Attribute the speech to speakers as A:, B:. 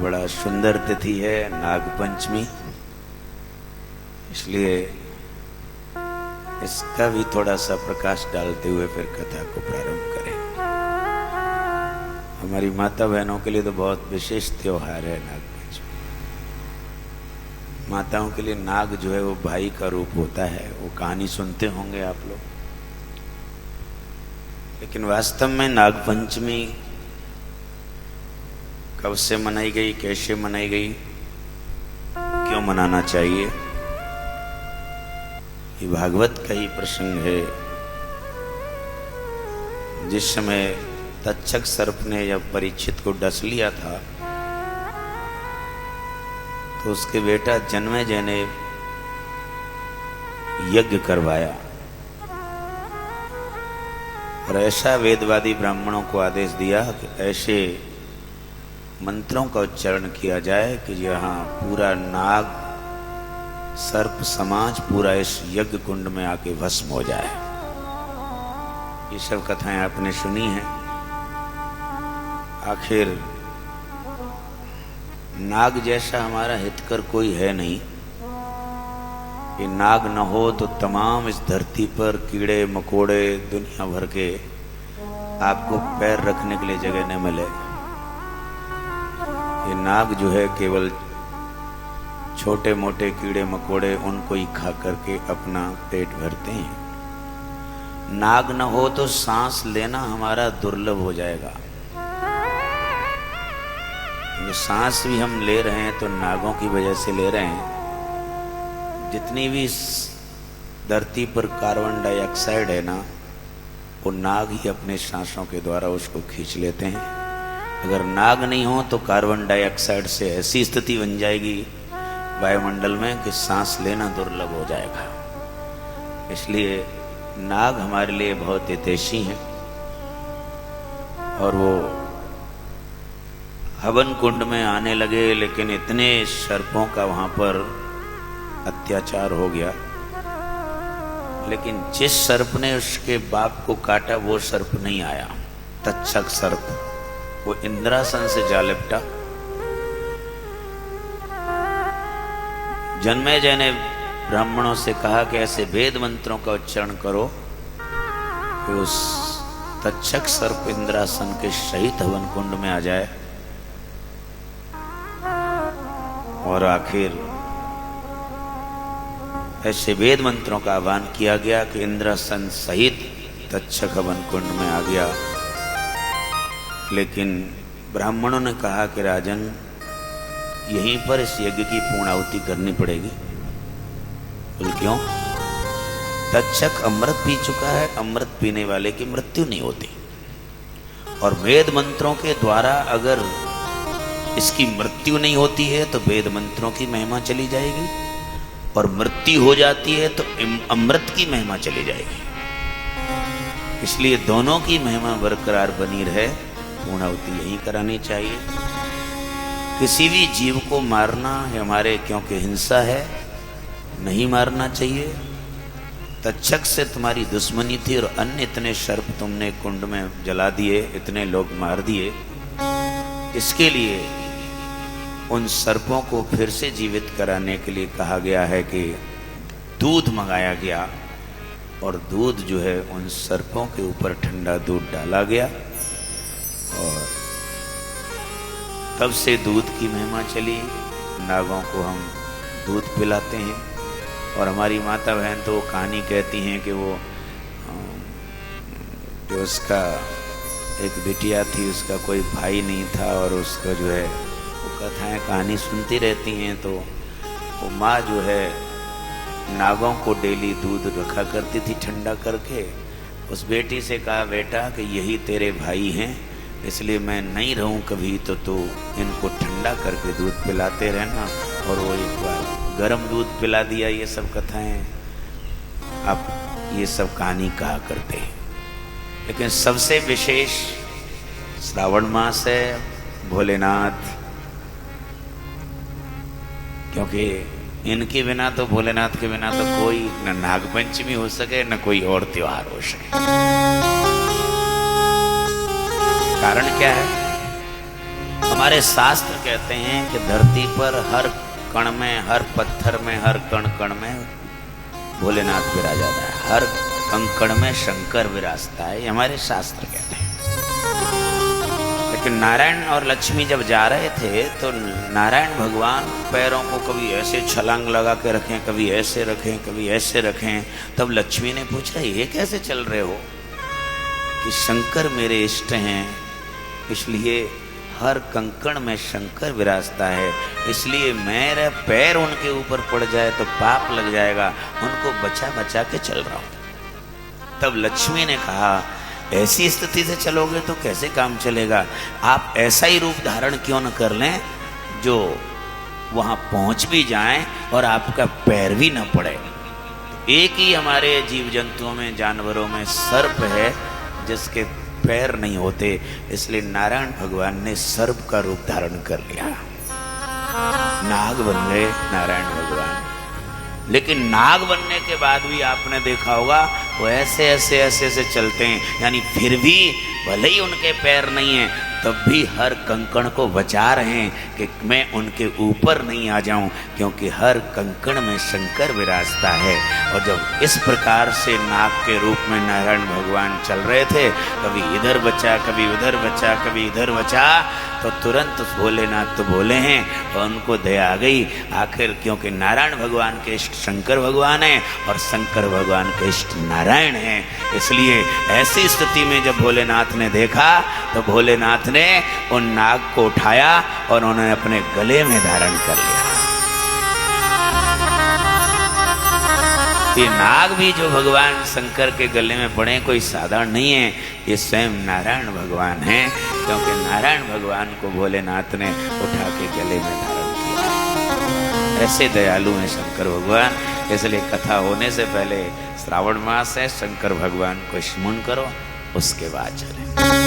A: बड़ा सुंदर तिथि है नाग पंचमी, इसलिए इसका भी थोड़ा सा प्रकाश डालते हुए फिर कथा को प्रारंभ करें। हमारी माता बहनों के लिए तो बहुत विशेष त्योहार है नाग पंचमी। माताओं के लिए नाग जो है वो भाई का रूप होता है। वो कहानी सुनते होंगे आप लोग, लेकिन वास्तव में नाग पंचमी कब से मनाई गई, कैसे मनाई गई, क्यों मनाना चाहिए, ये भागवत का ही प्रसंग है। जिस समय तक्षक सर्प ने जब परीक्षित को डस लिया था तो उसके बेटा जन्मेजय ने यज्ञ करवाया और ऐसा वेदवादी ब्राह्मणों को आदेश दिया कि ऐसे मंत्रों का उच्चारण किया जाए कि यहाँ पूरा नाग सर्प समाज पूरा इस यज्ञ कुंड में आके भस्म हो जाए। ये सब कथाएं आपने सुनी हैं। आखिर नाग जैसा हमारा हितकर कोई है नहीं कि नाग न हो तो तमाम इस धरती पर कीड़े मकोड़े दुनिया भर के आपको पैर रखने के लिए जगह न मिले। ये नाग जो है केवल छोटे मोटे कीड़े मकोड़े उनको ही खा करके अपना पेट भरते हैं। नाग न हो तो सांस लेना हमारा दुर्लभ हो जाएगा। ये सांस भी हम ले रहे हैं तो नागों की वजह से ले रहे हैं। जितनी भी धरती पर कार्बन डाइऑक्साइड है ना, वो नाग ही अपने सांसों के द्वारा उसको खींच लेते हैं। अगर नाग नहीं हो तो कार्बन डाइऑक्साइड से ऐसी स्थिति बन जाएगी वायुमंडल में कि सांस लेना दुर्लभ हो जाएगा। इसलिए नाग हमारे लिए बहुत हितैषी हैं। और वो हवन कुंड में आने लगे, लेकिन इतने सर्पों का वहां पर अत्याचार हो गया। लेकिन जिस सर्प ने उसके बाप को काटा वो सर्प नहीं आया, तक्षक सर्प। वो इंद्रासन से जा लिपटा। जन्मेजय ने ब्राह्मणों से कहा कि ऐसे वेद मंत्रों का उच्चारण करो कि उस तक्षक सर्प इंद्रासन के सहित हवन कुंड में आ जाए। और आखिर ऐसे वेद मंत्रों का आह्वान किया गया कि इंद्रासन सहित तक्षक हवन कुंड में आ गया। लेकिन ब्राह्मणों ने कहा कि राजन, यहीं पर इस यज्ञ की पूर्णाहुति करनी पड़ेगी। बोल क्यों? तक्षक अमृत पी चुका है, अमृत पीने वाले की मृत्यु नहीं होती। और वेद मंत्रों के द्वारा अगर इसकी मृत्यु नहीं होती है तो वेद मंत्रों की महिमा चली जाएगी, और मृत्यु हो जाती है तो अमृत की महिमा चली जाएगी। इसलिए दोनों की महिमा बरकरार बनी रहे, पूर्णाहुति यही करानी चाहिए। किसी भी जीव को मारना हमारे क्योंकि हिंसा है, नहीं मारना चाहिए। तक्षक से तुम्हारी दुश्मनी थी और अन्य इतने सर्प तुमने कुंड में जला दिए, इतने लोग मार दिए। इसके लिए उन सर्पों को फिर से जीवित कराने के लिए कहा गया है कि दूध मंगाया गया, और दूध जो है उन सर्पों के ऊपर ठंडा दूध डाला गया। और तब से दूध की महिमा चली। नागों को हम दूध पिलाते हैं। और हमारी माता बहन तो वो कहानी कहती हैं कि वो जो उसका एक बिटिया थी, उसका कोई भाई नहीं था, और उसका जो है वो कथाएं कहानी सुनती रहती हैं। तो वो माँ जो है नागों को डेली दूध रखा करती थी ठंडा करके। उस बेटी से कहा, बेटा कि यही तेरे भाई हैं, इसलिए मैं नहीं रहूं कभी तो तू इनको ठंडा करके दूध पिलाते रहना। और वो एक बार गर्म दूध पिला दिया। ये सब कथाएं अब ये सब कहानी कहा करते हैं। लेकिन सबसे विशेष श्रावण मास है, भोलेनाथ, क्योंकि इनके बिना तो, भोलेनाथ के बिना तो कोई न नाग पंचमी हो सके न कोई और त्योहार हो सके। कारण क्या है? हमारे शास्त्र कहते हैं कि धरती पर हर कण में, हर पत्थर में, हर कण कण में भोलेनाथ विराजता है, हर कंकण में शंकर विराजता है, ये हमारे शास्त्र कहते हैं। लेकिन नारायण और लक्ष्मी जब जा रहे थे तो नारायण भगवान पैरों को कभी ऐसे छलांग लगा के रखें, कभी ऐसे रखें, कभी ऐसे रखें। तब लक्ष्मी ने पूछा, ये कैसे चल रहे हो? कि शंकर मेरे इष्ट हैं, इसलिए हर कंकण में शंकर विराजता है, इसलिए मेरा पैर उनके ऊपर पड़ जाए तो पाप लग जाएगा, उनको बचा बचा के चल रहा हूं। तब लक्ष्मी ने कहा, ऐसी स्थिति से चलोगे तो कैसे काम चलेगा? आप ऐसा ही रूप धारण क्यों न कर लें जो वहां पहुंच भी जाएं और आपका पैर भी न पड़े। एक ही हमारे जीव जंतुओं में, जानवरों में सर्प है जिसके पैर नहीं होते, इसलिए नारायण भगवान ने सर्प का रूप धारण कर लिया, नाग बन गए नारायण भगवान। लेकिन नाग बनने के बाद भी आपने देखा होगा वो ऐसे ऐसे ऐसे ऐसे चलते हैं, यानी फिर भी भले ही उनके पैर नहीं हैं तब भी हर कंकण को बचा रहे हैं कि मैं उनके ऊपर नहीं आ जाऊं, क्योंकि हर कंकण में शंकर विराजता है। और जब इस प्रकार से नाग के रूप में नारायण भगवान चल रहे थे, कभी इधर बचा, कभी उधर बचा, कभी इधर बचा, तो तुरंत भोलेनाथ तो बोले हैं और उनको दया आ गई आखिर, क्योंकि नारायण भगवान के इष्ट शंकर भगवान है और शंकर भगवान के इष्ट नारायण है। इसलिए ऐसी स्थिति में जब भोलेनाथ ने देखा तो भोलेनाथ ने उन नाग को उठाया और उन्होंने अपने गले में धारण कर लिया। ये नाग भी जो भगवान शंकर के गले में पड़े कोई साधारण नहीं है, ये स्वयं नारायण भगवान हैं, क्योंकि नारायण भगवान को भोलेनाथ ने उठा के गले में धारण किया। ऐसे दयालु हैं शंकर भगवान, इसलिए कथा होने से पहले श्रावण मास है, शंकर भगवान को स्मरण करो, उसके बाद चले।